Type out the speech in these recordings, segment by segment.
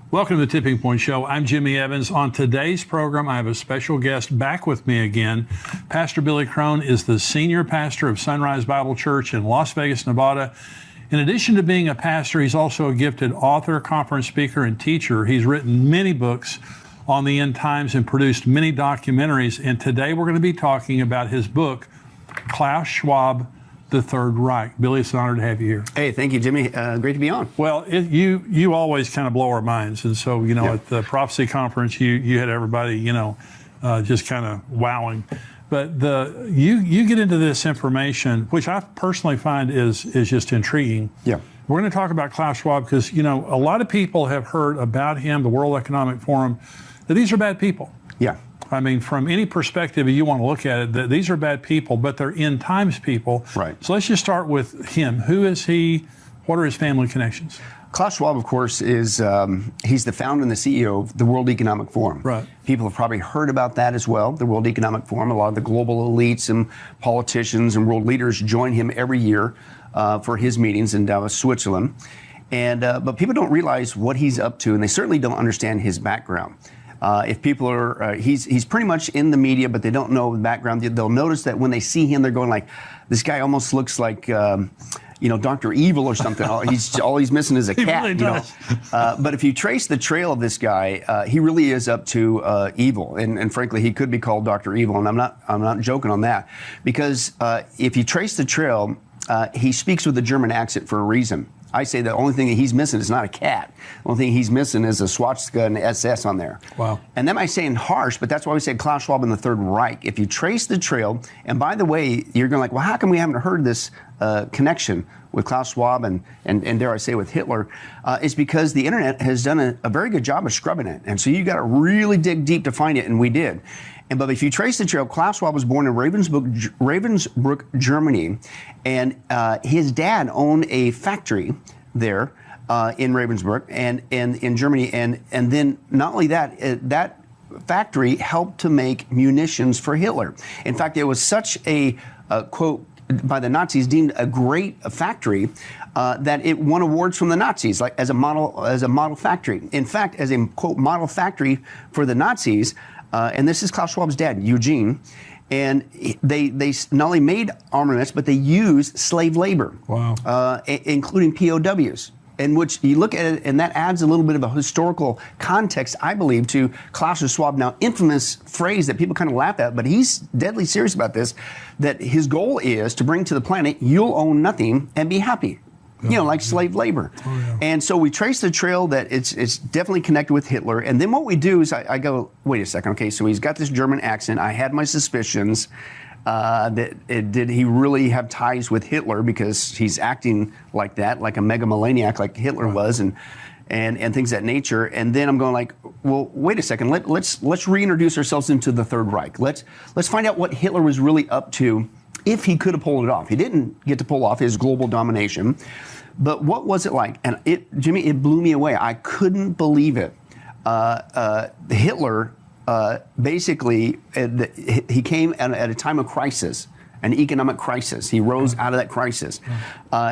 Welcome to the Tipping Point Show. I'm Jimmy Evans. On today's program, I have a special guest back with me again. Pastor Billy Crone is the senior pastor of Sunrise Bible Church in Las Vegas, Nevada. In addition to being a pastor, he's also a gifted author, conference speaker, and teacher. He's written many books on the end times and produced many documentaries. And today we're going to be talking about his book, Klaus Schwab, The Third Reich. Billy, it's an honor to have you here. Hey, thank you, Jimmy. Great to be on. Well, you always kind of blow our minds. And so, at the Prophecy Conference, you had everybody, just kind of wowing. But you get into this information, which I personally find is just intriguing. Yeah. We're going to talk about Klaus Schwab because, a lot of people have heard about him, the World Economic Forum, that these are bad people. Yeah. I mean, from any perspective you want to look at it, that these are bad people, but they're end times people. Right. So let's just start with him. Who is he? What are his family connections? Klaus Schwab, of course, is he's the founder and the CEO of the World Economic Forum. Right. People have probably heard about that as well, the World Economic Forum. A lot of the global elites and politicians and world leaders join him every year for his meetings in Davos, Switzerland. And but people don't realize what he's up to, and they certainly don't understand his background. If people are, he's pretty much in the media, but they don't know the background. They'll notice that when they see him, they're going like, this guy almost looks like, Dr. Evil or something. All he's missing is a cat. He really does. But if you trace the trail of this guy, he really is up to evil, and frankly, he could be called Dr. Evil. And I'm not joking on that, because if you trace the trail, he speaks with a German accent for a reason. I say the only thing that he's missing is not a cat. The only thing he's missing is a swastika and SS on there. Wow. And that might sound harsh, but that's why we say Klaus Schwab in the Third Reich. If you trace the trail, and by the way, you're going like, well, how come we haven't heard this connection with Klaus Schwab and dare I say with Hitler? It's because the internet has done a very good job of scrubbing it. And so you got to really dig deep to find it, and we did. But if you trace the trail, Klaus Schwab was born in Ravensbrück, Germany, and his dad owned a factory there in Ravensbrück and in Germany, and then not only that, that factory helped to make munitions for Hitler. In fact, it was such a quote by the Nazis deemed a great factory that it won awards from the Nazis, like as a model factory. In fact, as a quote model factory for the Nazis. And this is Klaus Schwab's dad, Eugene, and they not only made armaments, but they used slave labor, wow, including POWs. In which you look at it, and that adds a little bit of a historical context, I believe, to Klaus Schwab. Now, infamous phrase that people kind of laugh at, but he's deadly serious about this, that his goal is to bring to the planet, you'll own nothing and be happy. Like slave labor. Oh, yeah. And so we trace the trail that it's definitely connected with Hitler. And then what we do is I go, wait a second, okay, so he's got this German accent. I had my suspicions did he really have ties with Hitler, because he's acting like that, like a megalomaniac like Hitler was, and things of that nature. And then I'm going like, well, wait a second, let's reintroduce ourselves into the Third Reich. Let's find out what Hitler was really up to, if he could have pulled it off. He didn't get to pull off his global domination, but what was it like? And Jimmy, it blew me away. I couldn't believe it. Hitler, basically, he came at a time of crisis, an economic crisis. He rose out of that crisis.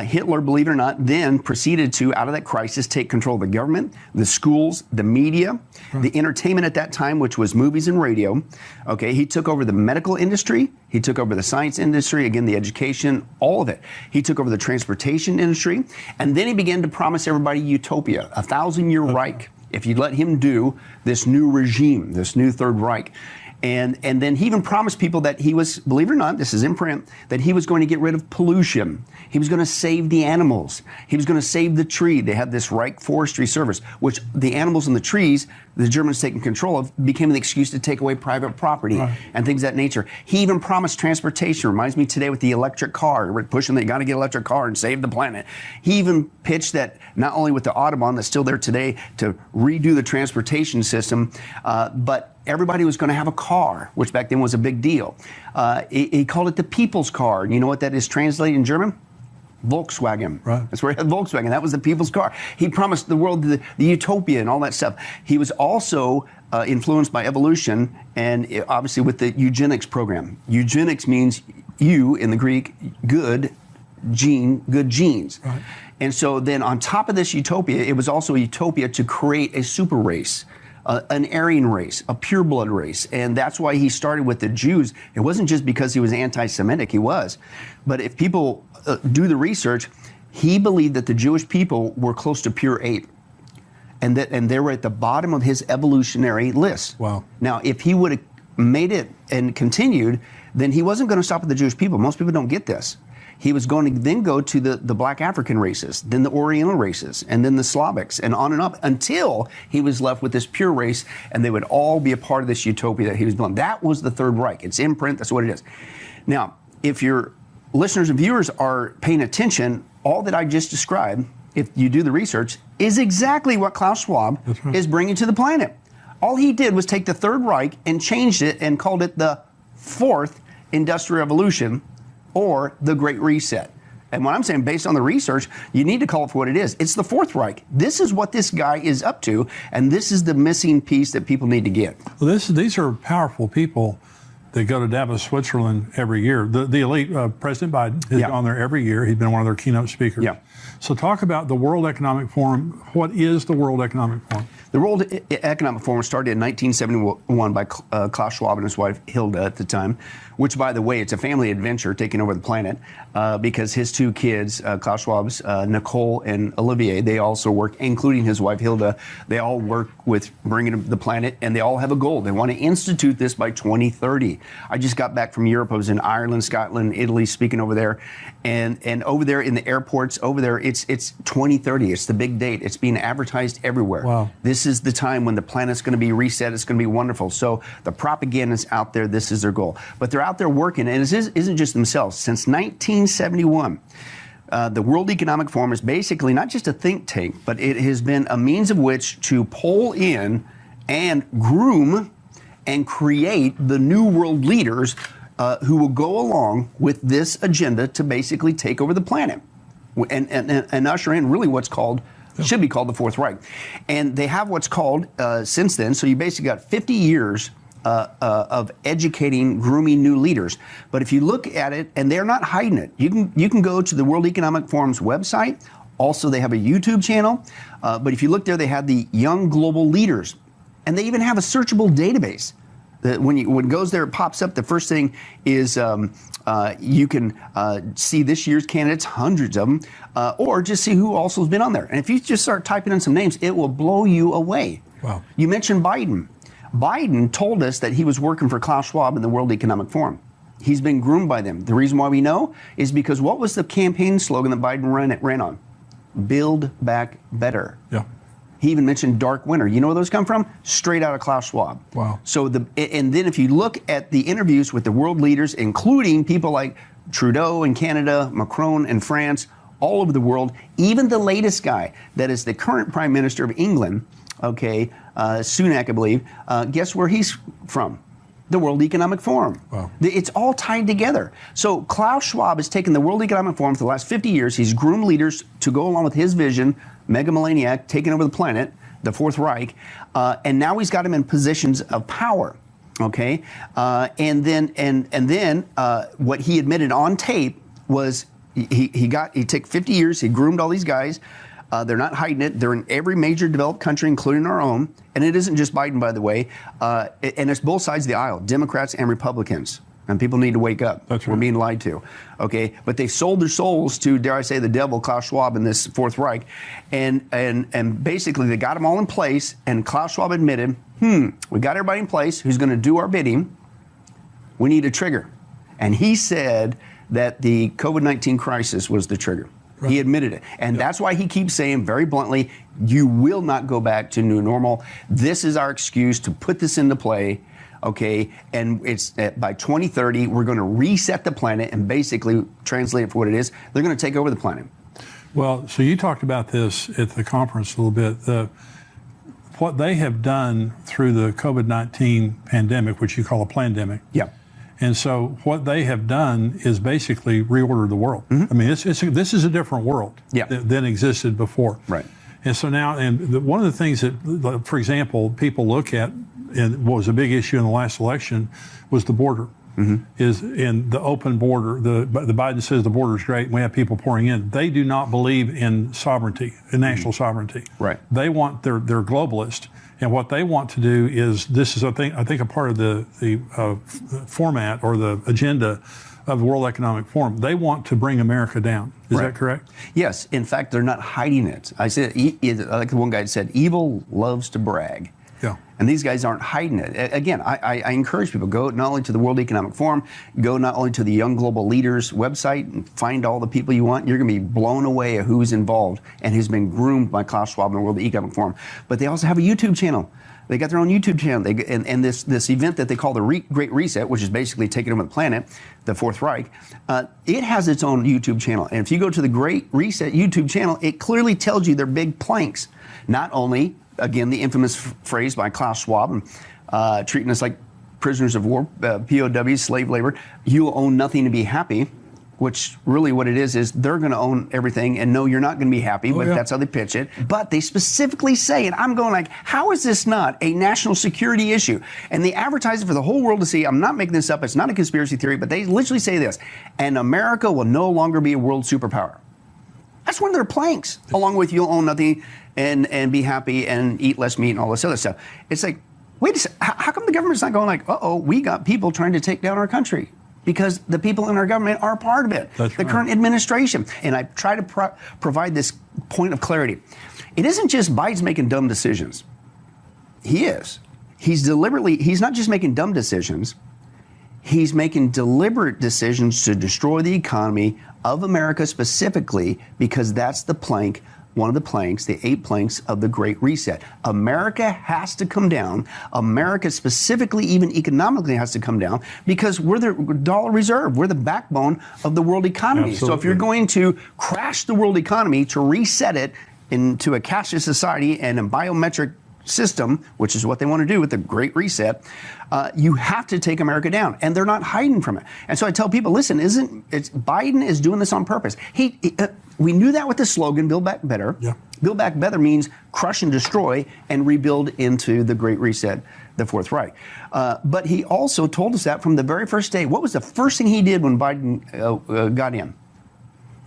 Hitler, believe it or not, then proceeded to, out of that crisis, take control of the government, the schools, the media, the entertainment at that time, which was movies and radio. Okay, he took over the medical industry. He took over the science industry, again, the education, all of it. He took over the transportation industry. And then he began to promise everybody utopia, a 1,000-year Reich, if you'd let him do this new regime, this new Third Reich. And then he even promised people that he was, believe it or not, this is in print, that he was going to get rid of pollution. He was going to save the animals. He was going to save the tree. They had this Reich Forestry Service, which the animals and the trees, the Germans taking control of, became an excuse to take away private property and things of that nature. He even promised transportation. Reminds me today with the electric car. We're pushing that you got to get an electric car and save the planet. He even pitched that not only with the Autobahn that's still there today to redo the transportation system, but everybody was going to have a car, which back then was a big deal. He called it the people's car. You know what that is translated in German? Volkswagen. Right. That's where he had Volkswagen. That was the people's car. He promised the world the utopia and all that stuff. He was also influenced by evolution and obviously with the eugenics program. Eugenics means you, in the Greek, good, good genes. Right. And so then on top of this utopia, it was also a utopia to create a super race, an Aryan race, a pureblood race. And that's why he started with the Jews. It wasn't just because he was anti-Semitic, he was. But if people do the research, he believed that the Jewish people were close to pure ape. And they were at the bottom of his evolutionary list. Wow. Now, if he would have made it and continued, then he wasn't going to stop at the Jewish people. Most people don't get this. He was going to then go to the black African races, then the Oriental races, and then the Slavics, and on and up until he was left with this pure race, and they would all be a part of this utopia that he was building. That was the Third Reich. It's in print. That's what it is. Now, if your listeners and viewers are paying attention, all that I just described, if you do the research, is exactly what Klaus Schwab is bringing to the planet. All he did was take the Third Reich and changed it and called it the Fourth Industrial Revolution, or the Great Reset. And what I'm saying, based on the research, you need to call it for what it is. It's the Fourth Reich. This is what this guy is up to, and this is the missing piece that people need to get. Well, these are powerful people that go to Davos, Switzerland every year. The elite, President Biden has gone there every year. He's been one of their keynote speakers. Yeah. So talk about the World Economic Forum. What is the World Economic Forum? The World Economic Forum started in 1971 by Klaus Schwab and his wife Hilda at the time, which, by the way, it's a family adventure taking over the planet because his two kids, Klaus Schwab's Nicole and Olivier, they also work, including his wife Hilda, they all work with bringing the planet, and they all have a goal. They want to institute this by 2030. I just got back from Europe. I was in Ireland, Scotland, Italy, speaking over there, and over there in the airports, over there, it's 2030. It's the big date. It's being advertised everywhere. Wow. This is the time when the planet's going to be reset. It's going to be wonderful. So the propaganda's out there. This is their goal. But they're out there working, and it isn't just themselves. Since 1971, the World Economic Forum is basically not just a think tank, but it has been a means of which to poll in and groom and create the new world leaders who will go along with this agenda to basically take over the planet and usher in really what's called should be called the Fourth Reich. And they have what's called, since then, so you basically got 50 years of educating, grooming new leaders. But if you look at it, and they're not hiding it, you can go to the World Economic Forum's website. Also, they have a YouTube channel. But if you look there, they have the Young Global Leaders. And they even have a searchable database. When it goes there, it pops up. The first thing is you can see this year's candidates, hundreds of them, or just see who also has been on there. And if you just start typing in some names, it will blow you away. Wow. You mentioned Biden. Biden told us that he was working for Klaus Schwab in the World Economic Forum. He's been groomed by them. The reason why we know is because what was the campaign slogan that Biden ran on? Build back better. Yeah. He even mentioned dark winter. You know where those come from? Straight out of Klaus Schwab. Wow. So and then if you look at the interviews with the world leaders, including people like Trudeau in Canada, Macron in France, all over the world, even the latest guy that is the current Prime Minister of England, Sunak, I believe, guess where he's from? The World Economic Forum. Wow. It's all tied together. So Klaus Schwab has taken the World Economic Forum for the last 50 years. He's groomed leaders to go along with his vision, megalomaniac, taking over the planet, the Fourth Reich, and now he's got him in positions of power. Okay, and then what he admitted on tape was he took 50 years. He groomed all these guys. They're not hiding it. They're in every major developed country, including our own. And it isn't just Biden, by the way. And it's both sides of the aisle, Democrats and Republicans. And people need to wake up. That's right. We're being lied to. Okay, but they sold their souls to, dare I say, the devil, Klaus Schwab, in this Fourth Reich, and basically they got them all in place. And Klaus Schwab admitted, we got everybody in place who's going to do our bidding. We need a trigger, and he said that the COVID-19 crisis was the trigger. Right. He admitted it. And that's why he keeps saying very bluntly, you will not go back to new normal. This is our excuse to put this into play. Okay, and it's by 2030, we're going to reset the planet and basically translate it for what it is. They're going to take over the planet. Well, so you talked about this at the conference a little bit. What they have done through the COVID-19 pandemic, which you call a plandemic. Yeah. And so what they have done is basically reorder the world. Mm-hmm. I mean, this is a different world than existed before. Right. And so now, one of the things that, for example, people look at, and what was a big issue in the last election, was the border. is in the open border. The Biden says the border is great and we have people pouring in. They do not believe in sovereignty, in national sovereignty. Right. They want they're globalist, and what they want to do is this is I think a part of the format or the agenda of the World Economic Forum. They want to bring America down. Is that correct? Yes. In fact, they're not hiding it. I said, like the one guy said, evil loves to brag. Yeah. And these guys aren't hiding it. Again, I encourage people, go not only to the World Economic Forum, go not only to the Young Global Leaders website and find all the people you want. You're going to be blown away at who's involved and who's been groomed by Klaus Schwab and the World Economic Forum. But they also have a YouTube channel. They got their own YouTube channel. And this event that they call the Great Reset, which is basically taking over the planet, the Fourth Reich, it has its own YouTube channel. And if you go to the Great Reset YouTube channel, it clearly tells you their big planks. Not only, again, the infamous phrase by Klaus Schwab, treating us like prisoners of war, POWs, slave labor, you own nothing to be happy, which really what it is they're going to own everything, and no, you're not going to be happy, but that's how they pitch it. But they specifically say, and I'm going like, how is this not a national security issue? And they advertise it for the whole world to see. I'm not making this up. It's not a conspiracy theory, but they literally say this, and America will no longer be a world superpower. That's one of their planks, along with you'll own nothing and be happy and eat less meat and all this other stuff. It's like, wait a second, how come the government's not going like, uh-oh, we got people trying to take down our country? Because the people in our government are part of it, the current administration. And I try to provide this point of clarity. It isn't just Biden's making dumb decisions. He is. He's not just making dumb decisions, he's making deliberate decisions to destroy the economy of America specifically, because that's the plank, one of the planks, the 8 planks of the Great Reset. America has to come down. America specifically, even economically, has to come down because we're the dollar reserve. We're the backbone of the world economy. Absolutely. So if you're going to crash the world economy to reset it into a cashless society and a biometric system, which is what they want to do with the Great Reset, you have to take America down, and they're not hiding from it. And so I tell people, listen, Biden is doing this on purpose. We knew that with the slogan, Build Back Better. Yeah. Build Back Better means crush and destroy and rebuild into the Great Reset, the Fourth Reich. But he also told us that from the very first day. What was the first thing he did when Biden got in?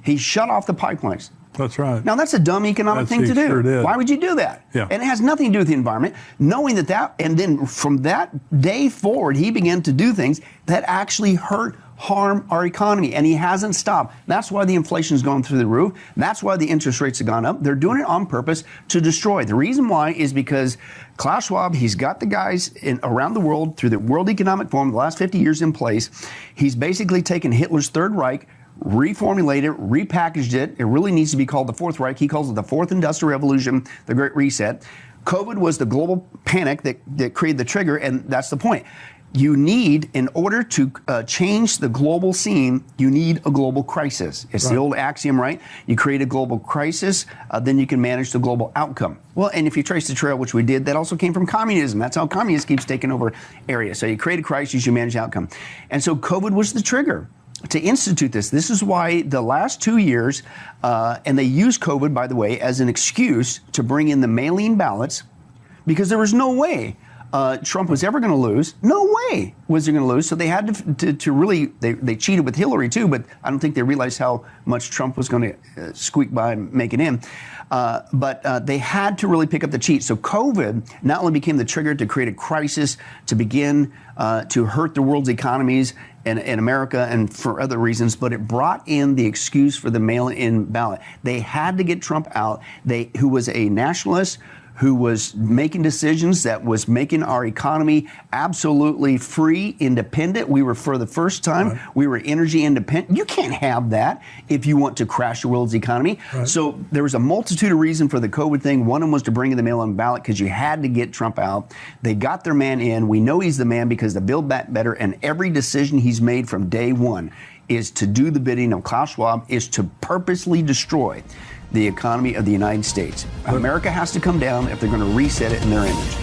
He shut off the pipelines. That's right. Now, that's a dumb economic thing to do. Sure did. Why would you do that? Yeah. And it has nothing to do with the environment. Knowing that, and then from that day forward, he began to do things that actually harm our economy, and he hasn't stopped. That's why the inflation's gone through the roof. That's why the interest rates have gone up. They're doing it on purpose to destroy. The reason why is because Klaus Schwab, he's got the guys around the world through the World Economic Forum the last 50 years in place. He's basically taken Hitler's Third Reich, reformulated it, repackaged it. It really needs to be called the Fourth Reich. He calls it the Fourth Industrial Revolution, the Great Reset. COVID was the global panic that created the trigger, and that's the point. You need, in order to change the global scene, you need a global crisis. It's the old axiom, right? You create a global crisis, then you can manage the global outcome. Well, and if you trace the trail, which we did, that also came from communism. That's how communism keeps taking over areas. So you create a crisis, you manage the outcome. And so COVID was the trigger to institute this. This is why the last 2 years, and they used COVID, by the way, as an excuse to bring in the mail-in ballots, because there was no way Trump was ever going to lose. No way was he going to lose. So they had to really, they cheated with Hillary too, but I don't think they realized how much Trump was going to squeak by and make it in. But they had to really pick up the cheat. So COVID not only became the trigger to create a crisis, to begin to hurt the world's economies and America and for other reasons, but it brought in the excuse for the mail-in ballot. They had to get Trump out, who was a nationalist, who was making decisions that was making our economy absolutely free, independent. We were, for the first time, we were energy independent. You can't have that if you want to crash the world's economy. So there was a multitude of reasons for the COVID thing. One of them was to bring in the mail-in ballot because you had to get Trump out. They got their man in. We know he's the man because the Build Back Better, and every decision he's made from day one is to do the bidding of Klaus Schwab, is to purposely destroy the economy of the United States. America has to come down if they're going to reset it in their image.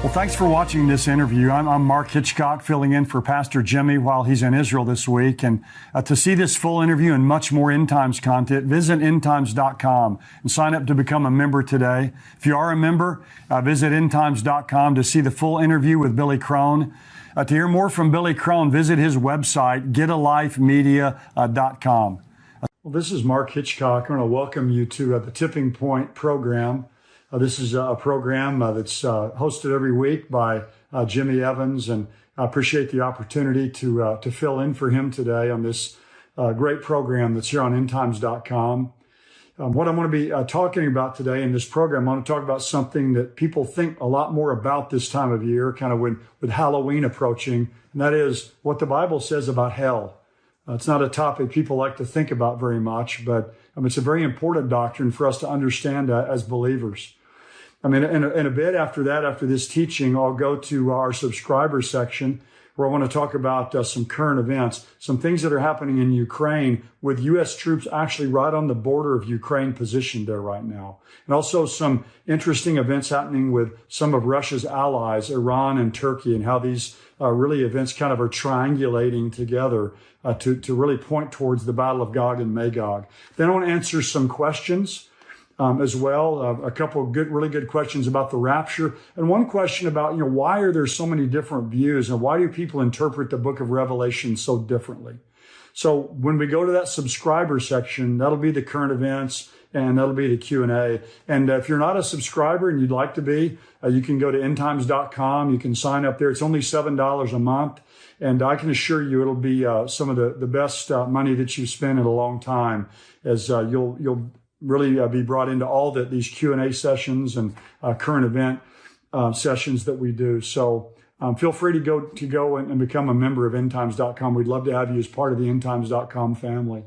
Well, thanks for watching this interview. I'm Mark Hitchcock, filling in for Pastor Jimmy while he's in Israel this week. And to see this full interview and much more End Times content, visit endtimes.com and sign up to become a member today. If you are a member, visit endtimes.com to see the full interview with Billy Crone. To hear more from Billy Crone, visit his website, getalifemedia.com. Well, this is Mark Hitchcock. I want to welcome you to the Tipping Point program. This is a program that's hosted every week by Jimmy Evans, and I appreciate the opportunity to fill in for him today on this great program that's here on endtimes.com. What I'm going to be talking about today in this program, I want to talk about something that people think a lot more about this time of year, kind of with Halloween approaching, and that is what the Bible says about hell. It's not a topic people like to think about very much, but it's a very important doctrine for us to understand as believers. In a bit after that, after this teaching, I'll go to our subscriber section where I want to talk about some current events, some things that are happening in Ukraine with U.S. troops actually right on the border of Ukraine positioned there right now. And also some interesting events happening with some of Russia's allies, Iran and Turkey, and how these really events kind of are triangulating together to really point towards the battle of Gog and Magog. Then I want to answer some questions as well, a couple of really good questions about the rapture, and one question about, why are there so many different views, and why do people interpret the book of Revelation so differently? So when we go to that subscriber section, that'll be the current events, and that'll be the Q&A. And if you're not a subscriber and you'd like to be, you can go to endtimes.com. You can sign up there. It's only $7 a month. And I can assure you it'll be some of the best money that you've spent in a long time, as you'll really be brought into all these Q&A sessions and current event sessions that we do. So feel free to go and become a member of endtimes.com. We'd love to have you as part of the endtimes.com family.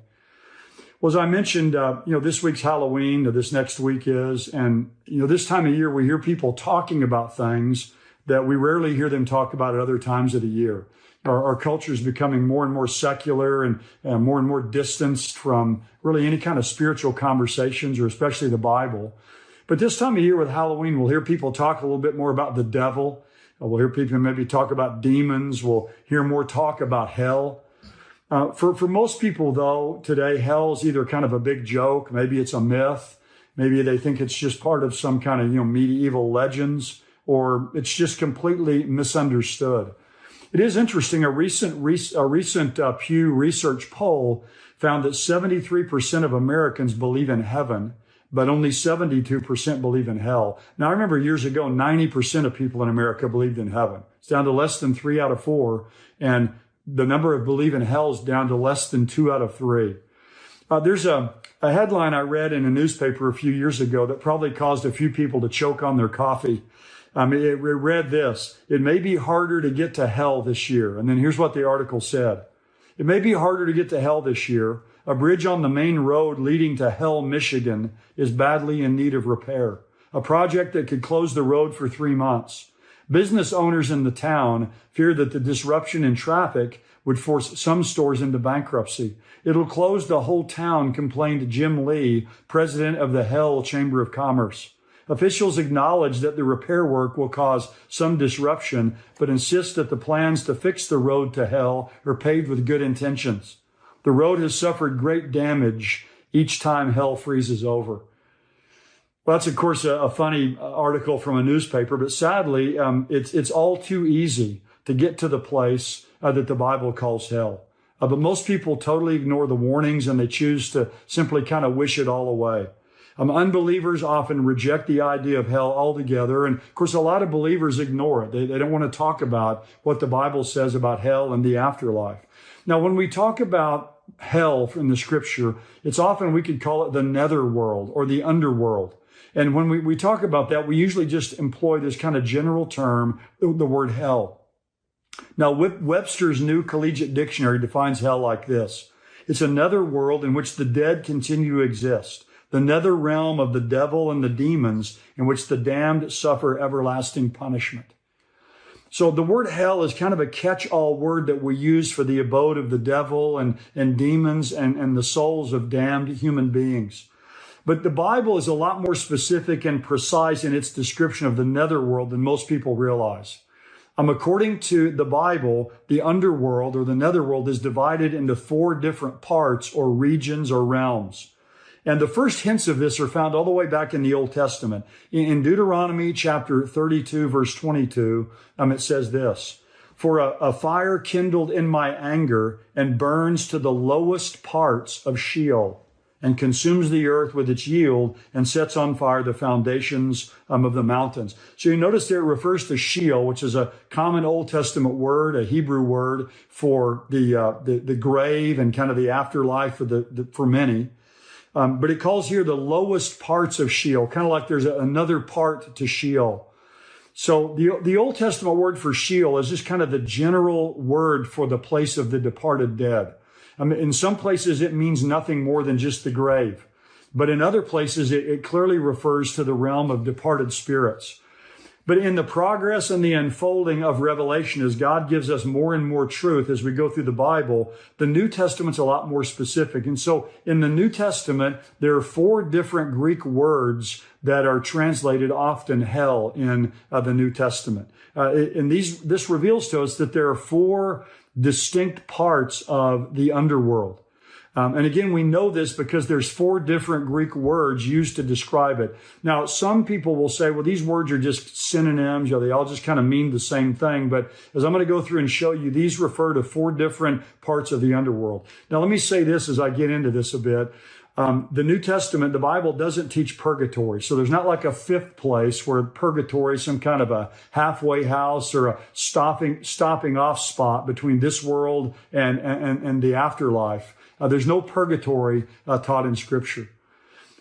Well, as I mentioned, this week's Halloween, this next week is, and, this time of year we hear people talking about things that we rarely hear them talk about at other times of the year. Our culture is becoming more and more secular and more distanced from really any kind of spiritual conversations, or especially the Bible. But this time of year with Halloween, we'll hear people talk a little bit more about the devil. We'll hear people maybe talk about demons. We'll hear more talk about hell. For most people, though, today, hell is either kind of a big joke. Maybe it's a myth. Maybe they think it's just part of some kind of, medieval legends, or it's just completely misunderstood. It is interesting. A recent Pew Research poll found that 73% of Americans believe in heaven, but only 72% believe in hell. Now, I remember years ago, 90% of people in America believed in heaven. It's down to less than 3 out of 4. And the number of believe in hell is down to less than 2 out of 3. There's a headline I read in a newspaper a few years ago that probably caused a few people to choke on their coffee. It read this: it may be harder to get to hell this year. And then here's what the article said. It may be harder to get to hell this year. A bridge on the main road leading to Hell, Michigan is badly in need of repair. A project that could close the road for 3 months. Business owners in the town fear that the disruption in traffic would force some stores into bankruptcy. It'll close the whole town, complained Jim Lee, president of the Hell Chamber of Commerce. Officials acknowledge that the repair work will cause some disruption, but insist that the plans to fix the road to hell are paved with good intentions. The road has suffered great damage each time hell freezes over. Well, that's, of course, a funny article from a newspaper, but sadly, it's all too easy to get to the place that the Bible calls hell. But most people totally ignore the warnings, and they choose to simply kind of wish it all away. Unbelievers often reject the idea of hell altogether. And of course, a lot of believers ignore it. They don't want to talk about what the Bible says about hell and the afterlife. Now, when we talk about hell in the scripture, it's often, we could call it the netherworld or the underworld. And when we talk about that, we usually just employ this kind of general term, the word hell. Now, Webster's New Collegiate Dictionary defines hell like this: it's another world in which the dead continue to exist, the nether realm of the devil and the demons, in which the damned suffer everlasting punishment. So the word hell is kind of a catch-all word that we use for the abode of the devil and demons and the souls of damned human beings. But the Bible is a lot more specific and precise in its description of the netherworld than most people realize. According to the Bible, the underworld or the netherworld is divided into 4 different parts or regions or realms. And the first hints of this are found all the way back in the Old Testament. In Deuteronomy chapter 32, verse 22, it says this, "For a fire kindled in my anger and burns to the lowest parts of Sheol, and consumes the earth with its yield and sets on fire the foundations of the mountains." So you notice there it refers to Sheol, which is a common Old Testament word, a Hebrew word for the grave and kind of the afterlife for many. But it calls here the lowest parts of Sheol, kind of like there's another part to Sheol. So the Old Testament word for Sheol is just kind of the general word for the place of the departed dead. In some places, it means nothing more than just the grave. But in other places, it clearly refers to the realm of departed spirits. But in the progress and the unfolding of Revelation, as God gives us more and more truth as we go through the Bible, the New Testament's a lot more specific. And so in the New Testament, there are 4 different Greek words that are translated often hell in the New Testament. And this reveals to us that there are 4 distinct parts of the underworld. And again, we know this because there's 4 different Greek words used to describe it. Now, some people will say, well, these words are just synonyms, they all just kind of mean the same thing. But as I'm going to go through and show you, these refer to 4 different parts of the underworld. Now, let me say this as I get into this a bit. The New Testament, the Bible doesn't teach purgatory. So there's not like a 5th place where purgatory is some kind of a halfway house or a stopping off spot between this world and the afterlife. There's no purgatory taught in Scripture.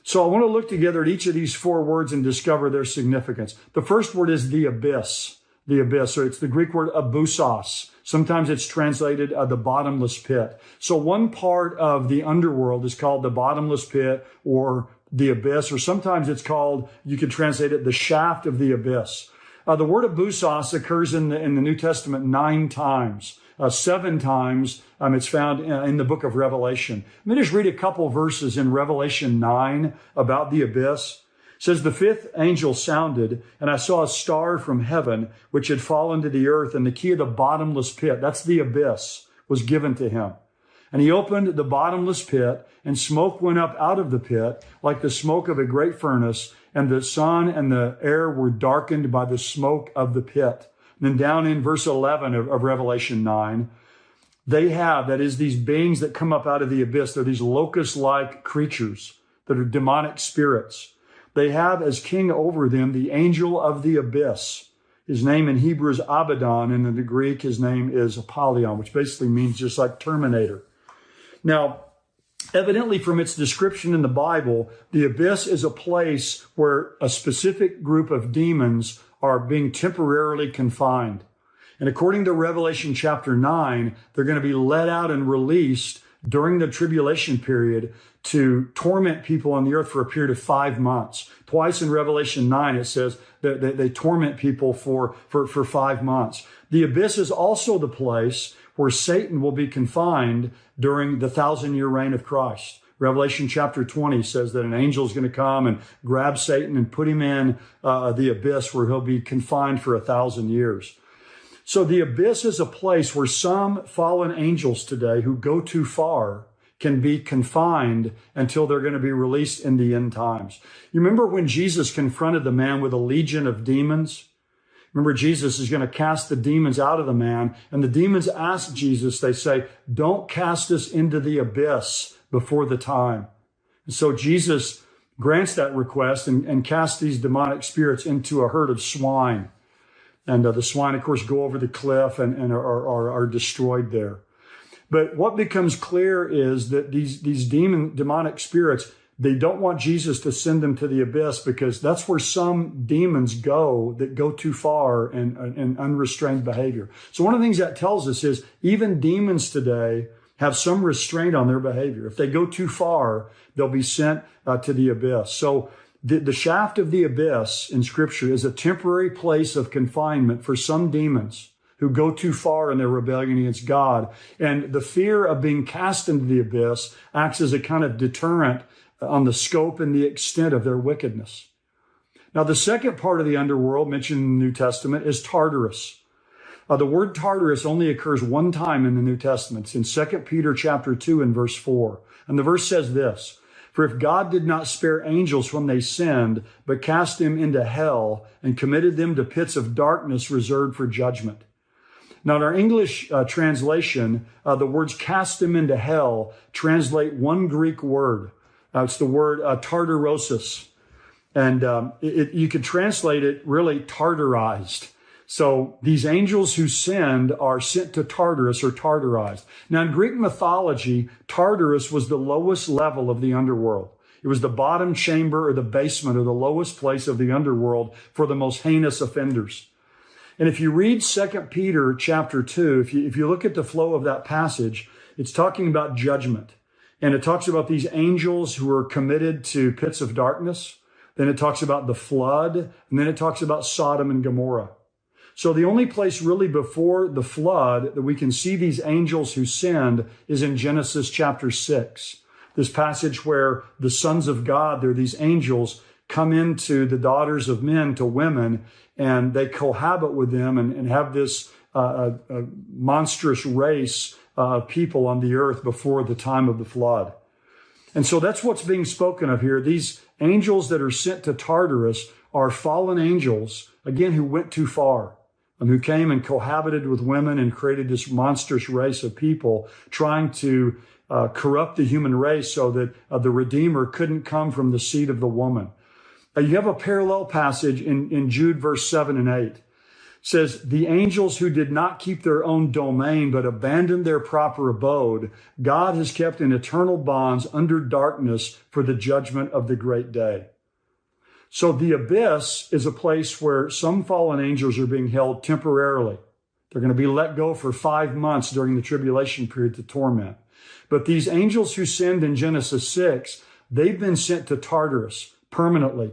So I want to look together at each of these 4 words and discover their significance. The first word is the abyss. The abyss, or it's the Greek word abyssos. Sometimes it's translated the bottomless pit. So one part of the underworld is called the bottomless pit or the abyss, or sometimes it's called, you could translate it, the shaft of the abyss. The word abyssos occurs in the New Testament 9 times. 7 times it's found in the book of Revelation. Let me just read a couple verses in Revelation 9 about the abyss. It says, "The 5th angel sounded, and I saw a star from heaven, which had fallen to the earth, and the key of the bottomless pit," that's the abyss, "was given to him. And he opened the bottomless pit, and smoke went up out of the pit, like the smoke of a great furnace, and the sun and the air were darkened by the smoke of the pit." And then down in verse 11 of Revelation 9, they have, that is, these beings that come up out of the abyss, they're these locust-like creatures that are demonic spirits. They have as king over them the angel of the abyss. His name in Hebrew is Abaddon, and in the Greek, his name is Apollyon, which basically means just like Terminator. Now, evidently from its description in the Bible, the abyss is a place where a specific group of demons are being temporarily confined. And according to Revelation chapter 9, they're going to be let out and released during the tribulation period to torment people on the earth for a period of 5 months. Twice in Revelation 9, it says that they torment people for 5 months. The abyss is also the place where Satan will be confined during the 1,000-year reign of Christ. Revelation chapter 20 says that an angel is going to come and grab Satan and put him in the abyss where he'll be confined for 1,000 years. So the abyss is a place where some fallen angels today who go too far can be confined until they're going to be released in the end times. You remember when Jesus confronted the man with a legion of demons? Remember, Jesus is going to cast the demons out of the man, and the demons ask Jesus, they say, "Don't cast us into the abyss before the time." And so Jesus grants that request and casts these demonic spirits into a herd of swine. And the swine, of course, go over the cliff and are destroyed there. But what becomes clear is that these demonic spirits, they don't want Jesus to send them to the abyss because that's where some demons go that go too far and unrestrained behavior. So one of the things that tells us is even demons today have some restraint on their behavior. If they go too far, they'll be sent to the abyss. So the shaft of the abyss in Scripture is a temporary place of confinement for some demons who go too far in their rebellion against God. And the fear of being cast into the abyss acts as a kind of deterrent on the scope and the extent of their wickedness. Now, the second part of the underworld mentioned in the New Testament is Tartarus. The word Tartarus only occurs one time in the New Testament. It's in 2 Peter chapter 2 and verse 4. And the verse says this, "For if God did not spare angels when they sinned, but cast them into hell and committed them to pits of darkness reserved for judgment." Now, in our English translation, the words "cast them into hell" translate one Greek word. It's the word tartarosis. And you could translate it really tartarized. So these angels who sinned are sent to Tartarus or tartarized. Now, in Greek mythology, Tartarus was the lowest level of the underworld. It was the bottom chamber or the basement or the lowest place of the underworld for the most heinous offenders. And if you read 2 Peter chapter 2, if you look at the flow of that passage, it's talking about judgment. And it talks about these angels who are committed to pits of darkness. Then it talks about the flood. And then it talks about Sodom and Gomorrah. So the only place really before the flood that we can see these angels who sinned is in Genesis chapter 6. This passage where the sons of God, they're these angels, come into the daughters of men, to women, and they cohabit with them and have this monstrous race of people on the earth before the time of the flood. And so that's what's being spoken of here. These angels that are sent to Tartarus are fallen angels, again, who went too far, and who came and cohabited with women and created this monstrous race of people trying to corrupt the human race so that the Redeemer couldn't come from the seed of the woman. You have a parallel passage in Jude verse 7 and 8. It says, "The angels who did not keep their own domain but abandoned their proper abode, God has kept in eternal bonds under darkness for the judgment of the great day." So the abyss is a place where some fallen angels are being held temporarily. They're going to be let go for 5 months during the tribulation period to torment. But these angels who sinned in Genesis 6, they've been sent to Tartarus permanently.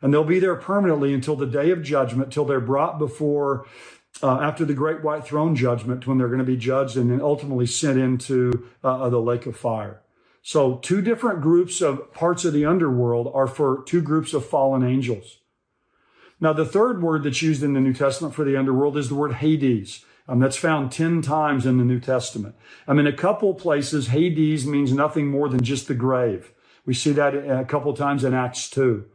And they'll be there permanently until the day of judgment, till they're brought before, after the great white throne judgment, when they're going to be judged and then ultimately sent into the lake of fire. So 2 different groups of parts of the underworld are for 2 groups of fallen angels. Now, the third word that's used in the New Testament for the underworld is the word Hades. That's found 10 times in the New Testament. In a couple places, Hades means nothing more than just the grave. We see that a couple times in Acts 2.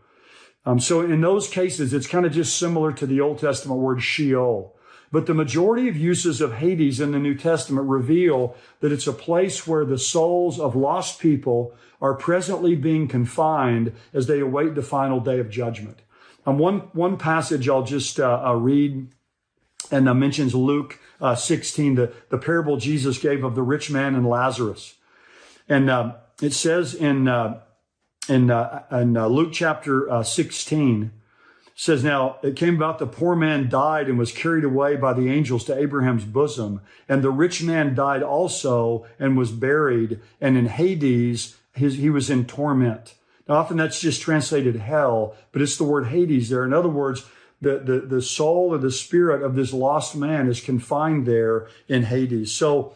So in those cases, it's kind of just similar to the Old Testament word Sheol. But the majority of uses of Hades in the New Testament reveal that it's a place where the souls of lost people are presently being confined as they await the final day of judgment. One passage I'll just read and mentions Luke 16, the parable Jesus gave of the rich man and Lazarus. And it says in Luke chapter 16, says, "Now it came about the poor man died and was carried away by the angels to Abraham's bosom. And the rich man died also and was buried. And in Hades, he was in torment." Now, often that's just translated hell, but it's the word Hades there. In other words, the soul or the spirit of this lost man is confined there in Hades. So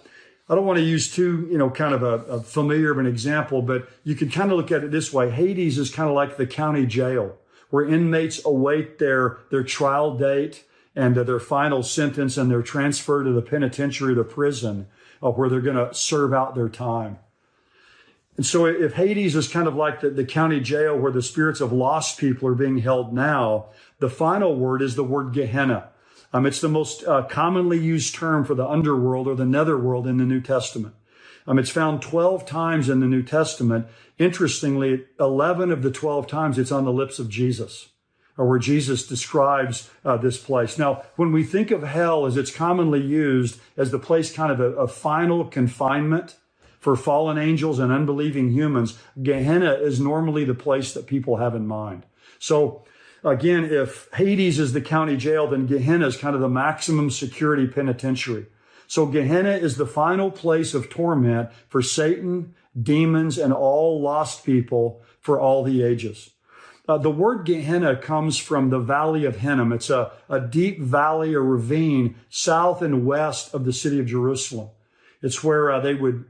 I don't want to use too, kind of a familiar of an example, but you could kind of look at it this way. Hades is kind of like the county jail, where inmates await their trial date and their final sentence, and they're transferred to the penitentiary, the prison, where they're going to serve out their time. And so if Hades is kind of like the county jail where the spirits of lost people are being held now, the final word is the word Gehenna. It's the most commonly used term for the underworld or the netherworld in the New Testament. It's found 12 times in the New Testament. Interestingly, 11 of the 12 times it's on the lips of Jesus, or where Jesus describes this place. Now, when we think of hell as it's commonly used as the place kind of a final confinement for fallen angels and unbelieving humans, Gehenna is normally the place that people have in mind. So again, if Hades is the county jail, then Gehenna is kind of the maximum security penitentiary. So Gehenna is the final place of torment for Satan, demons, and all lost people for all the ages. The word Gehenna comes from the Valley of Hinnom. It's a deep valley or ravine south and west of the city of Jerusalem. It's where they would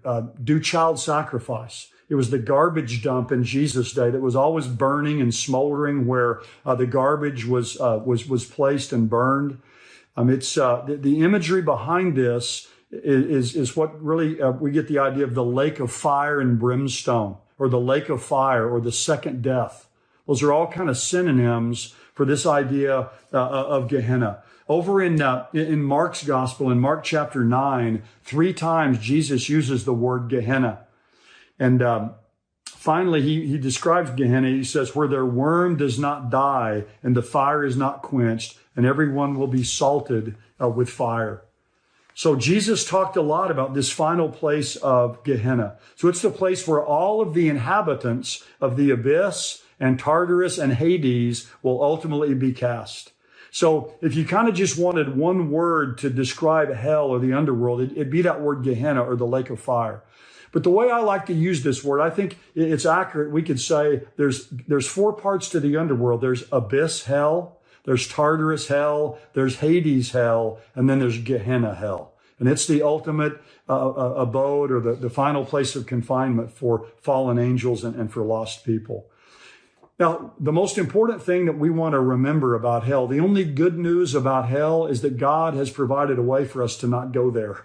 do child sacrifice. It was the garbage dump in Jesus' day that was always burning and smoldering, where the garbage was placed and burned. It's the imagery behind this is what really we get the idea of the lake of fire and brimstone, or the lake of fire, or the second death. Those are all kind of synonyms for this idea of Gehenna. Over in Mark's gospel, in Mark chapter 9, 3 times Jesus uses the word Gehenna. And finally, he describes Gehenna. He says, where their worm does not die and the fire is not quenched, and everyone will be salted with fire. So Jesus talked a lot about this final place of Gehenna. So it's the place where all of the inhabitants of the abyss and Tartarus and Hades will ultimately be cast. So if you kind of just wanted one word to describe hell or the underworld, it'd be that word Gehenna, or the lake of fire. But the way I like to use this word, I think it's accurate. We could say there's 4 parts to the underworld. There's abyss hell, there's Tartarus hell, there's Hades hell, and then there's Gehenna hell. And it's the ultimate abode, or the final place of confinement for fallen angels and for lost people. Now, the most important thing that we want to remember about hell, the only good news about hell, is that God has provided a way for us to not go there.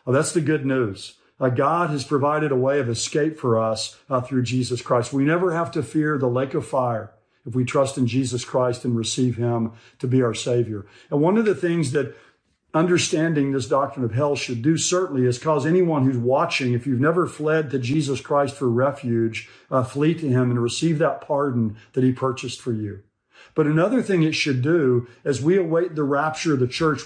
Well, that's the good news. God has provided a way of escape for us through Jesus Christ. We never have to fear the lake of fire if we trust in Jesus Christ and receive him to be our Savior. And one of the things that understanding this doctrine of hell should do, certainly, is cause anyone who's watching, if you've never fled to Jesus Christ for refuge, flee to him and receive that pardon that he purchased for you. But another thing it should do, as we await the rapture of the church,